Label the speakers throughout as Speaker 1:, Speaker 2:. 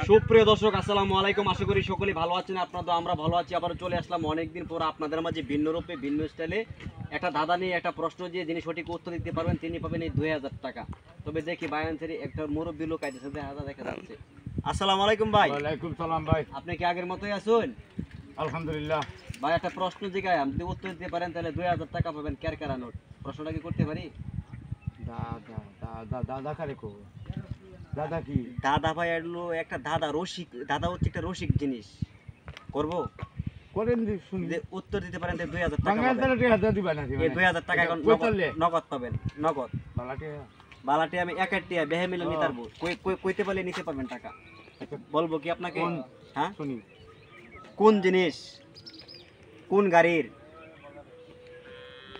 Speaker 1: সুপ্রিয় দর্শক আসসালামু আলাইকুম, আশা করি সকলেই ভালো আছেন। আপনারা আমরা ভালো আছি। আবার চলে আসলাম অনেকদিন পর আপনাদের মাঝে ভিন্ন রূপে ভিন্ন স্টাইলে একটা দাদা নিয়ে একটা প্রশ্ন দিয়ে যিনি সঠিক উত্তর দিতে পারবেন তিনি পাবেন এই 2000 টাকা। তবে দেখি বায়ানসারি একটা মুরব্বী লোক আইতেছে, দাদা দেখা যাচ্ছে। আসসালামু আলাইকুম ভাই।
Speaker 2: ওয়ালাইকুম সালাম ভাই।
Speaker 1: আপনি কি আগের মতোই আছেন?
Speaker 2: আলহামদুলিল্লাহ
Speaker 1: ভাই একটা প্রশ্ন জিগাই, আপনি উত্তর দিতে পারেন তাহলে 2000 টাকা পাবেন। কেরকেরা নোট। প্রশ্নটা কি করতে পারি?
Speaker 2: দাদা দাদা দাদা কারে কো দাদা কি
Speaker 1: দাদা ভাই এলো একটা দাদা রসিক, দাদা হচ্ছে একটা রসিক জিনিস। করব
Speaker 2: করেন দি শুনি
Speaker 1: যে উত্তর দিতে পারেন তাহলে 2000 টাকা
Speaker 2: বাংলা
Speaker 1: পাবেন।
Speaker 2: তালে টাকা দিবা না
Speaker 1: এই 2000 টাকা এখন নগদ পাবেন। নগদ
Speaker 2: বালাকে
Speaker 1: বালাটি আমি এক টিয়া বেহে মিলে নিতে পারবো। কইতে বলে নিতে পারবেন টাকা। বলবো কি আপনাকে? হ্যাঁ
Speaker 2: শুনি।
Speaker 1: কোন জিনিস, কোন গাড়ির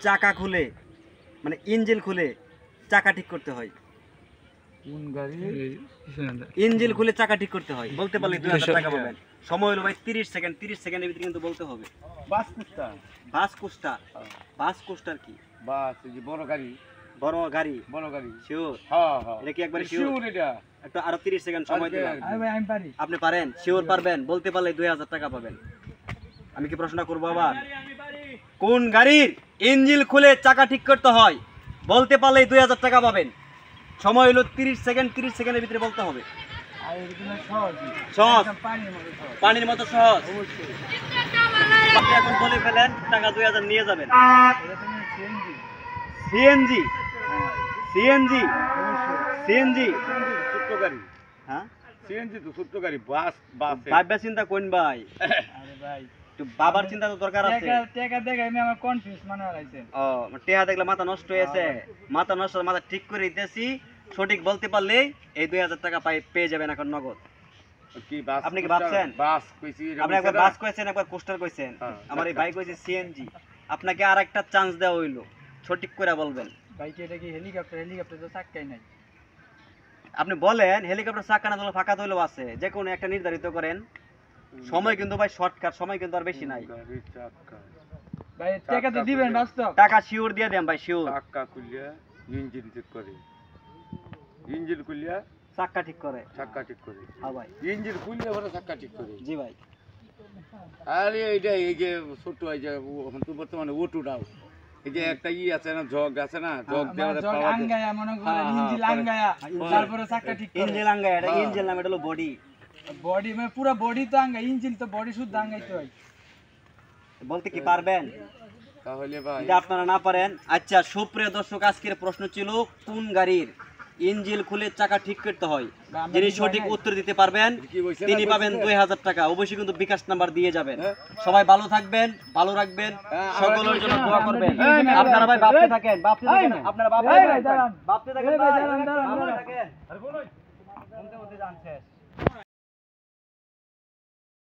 Speaker 1: চাকা খুলে মানে ইঞ্জিন খুলে চাকা ঠিক করতে হয়?
Speaker 2: কোন গাড়ি
Speaker 1: ইঞ্জিন খুলে চাকা ঠিক করতে হয়, বলতে পারলে 2000 টাকা পাবেন। সময় হলো ভাই 30 সেকেন্ড। 30 সেকেন্ডের ভিতরে কিন্তু বলতে হবে।
Speaker 2: বাস কুস্তা
Speaker 1: বাস কোস্টার। বাস কোস্টার কি?
Speaker 2: বাস এই যে বড় গাড়ি
Speaker 1: বড় গাড়ি শিওর?
Speaker 2: হ্যাঁ হ্যাঁ
Speaker 1: এটা কি একবারে
Speaker 2: শিওর এটা
Speaker 1: একটু আরো 30 সেকেন্ড সময় দিলাম।
Speaker 2: আমি পারি।
Speaker 1: আপনি পারেন? শিওর পারবেন? বলতে পারলে 2000 টাকা পাবেন। আমি কি প্রশ্ন করবো আবার? কোন গাড়ির ইঞ্জিন খুলে চাকা ঠিক করতে হয়? বলতে পারলে 2000 টাকা পাবেন। সময় হলো 30 সেকেন্ড। 30 সেকেন্ডের ভিতরে বলতে হবে। সহজ, পানির মতো সহজ। আপনি এখন বলে ফেলেন, টাকা 2000 নিয়ে যাবেন। সিএনজি সিএনজি সিএনজি
Speaker 2: ছোট্ট গাড়ি।
Speaker 1: হ্যাঁ
Speaker 2: সিএনজি তো ছোট্ট গাড়ি। বাস বাস
Speaker 1: ভাববা চিন্তা কোন ভাই?
Speaker 3: আরে ভাই
Speaker 1: একটু বাবার চিন্তা তো দরকার আছে।
Speaker 3: টাকা দেখে আমি আমার কনফিউজ মনে হইছে।
Speaker 1: ও টেহা দেখলে মাথা নষ্ট হয়েছে। মাথা নষ্ট, মাথা ঠিক করে দিতেছি। সঠিক বলতে পারলে এই 2000 টাকা পেয়ে যাবেন এখন নগদ।
Speaker 2: কি বাস?
Speaker 1: আপনি কি ভাবছেন?
Speaker 2: বাস কইছি।
Speaker 1: আপনি একবার বাস কইছেন, একবার কোস্টার কইছেন, আমার এই ভাই কইছে সিএনজি। আপনাকে আর একটা চান্স দেওয়া হইলো, সঠিক করে বলবেন।
Speaker 3: ভাই এটা কি হেলিকপ্টার? হেলিকপ্টার তো চাক্কাই নাই।
Speaker 1: আপনি বলেন হেলিকপ্টার চাকা না দিলে ফাঁকা দিলেও আছে, যে কোনো একটা নির্ধারিত করেন। সময় কিন্তু ভাই শর্টকাট, সময় কিন্তু আর বেশি নাই।
Speaker 2: গাড়ি চাকা
Speaker 3: ভাই টাকা তো দিবেন বাস্তব?
Speaker 1: টাকা শিওর দিয়ে দেন ভাই, শিওর।
Speaker 2: চাকা খুলিয়া ইঞ্জিন ঠিক করে। ইঞ্জিন খুলিয়া
Speaker 1: চাকা ঠিক করে।
Speaker 2: চাকা ঠিক করে।
Speaker 1: হ্যাঁ ভাই।
Speaker 2: ইঞ্জিন খুলিয়া পরে চাকা ঠিক করে।
Speaker 1: জি ভাই।
Speaker 2: আরে এইটা এই যে ছোট এই যে এখন তো বর্তমানে ওটুটাও এই যে একটা আছে না, জগ আছে না, জগ দেওয়া
Speaker 3: জগ
Speaker 2: পাওয়া যায়।
Speaker 3: আঙ্গায়া মনে করেন ইঞ্জিন আঙ্গায়া তারপরে চাকা ঠিক করে।
Speaker 1: ইঞ্জিন আঙ্গায়, এটা ইঞ্জিন নাম, এটা হলো বডি।
Speaker 3: বডি মানে পুরো বডি তো আঙ্গা, ইঞ্জিন তো বডি শুদ্ধ আঙ্গাইতে হয়।
Speaker 1: বলতে কি পারবেন?
Speaker 2: তাহলে ভাই
Speaker 1: যদি আপনারা না পারেন, আচ্ছা সুপ্রিয় দর্শক, আজকের প্রশ্ন ছিল কোন গাড়ির ইঞ্জিন খুলে চাকা ঠিক করতে হয়। যিনি সঠিক উত্তর দিতে পারবেন তিনি পাবেন 2000 টাকা। অবশ্যই কিন্তু বিকাশ নাম্বার দিয়ে যাবেন। সবাই ভালো থাকবেন, ভালো রাখবেন, সকলের জন্য দোয়া করবেন। আপনারা ভাই ভাবতে থাকেন, আপনারা ভাবতে থাকেন।